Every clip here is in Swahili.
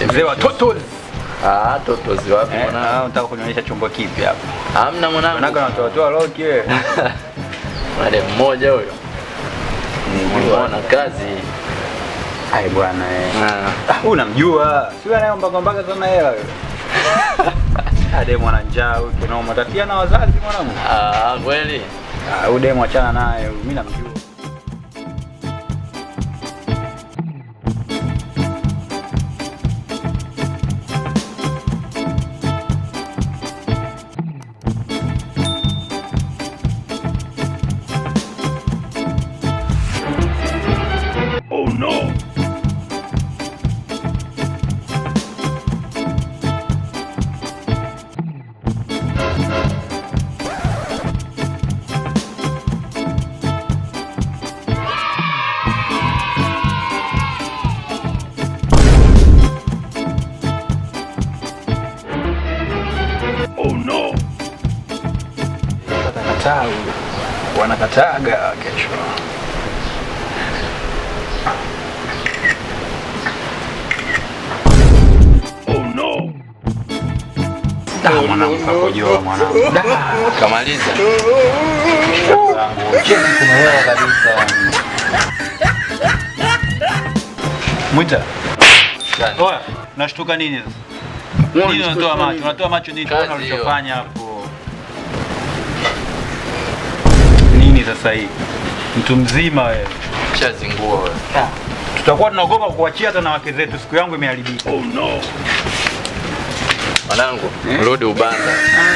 Mzee wa Totos. Totos wapi mwanangu? Unataka kunionyesha chombo kipi hapa? Hamna mwanangu. Unaga unatoa loki wewe. Wale mmoja huyo. Unaona kazi. Ai bwana unamjua. Si wewe anaomba sana hela wewe. Ade mwana njaa huyo kinoma tatia na wazazi mwanangu. Kweli? Ude mwachana naye, mimi namjua. Oh no! Oh no! Watakataa wanakataga kesho. Oh no! Mwanangu kakojua mwanangu. Kamaliza. Cheki kumeelewa kabisa. Mwita. Oya, nashtuka nini sasa? Nini unatoa macho? Unatoa macho nini? Unaona ulichofanya hapo? Nini sasa hii? Mtu mzima wewe. Chazingua wewe. Tutakuwa tunaogopa kuachia hata na wake zetu, siku yangu imeharibika. Oh no! Mwanangu, rudi ubanda.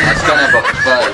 Maskani hapa kufai.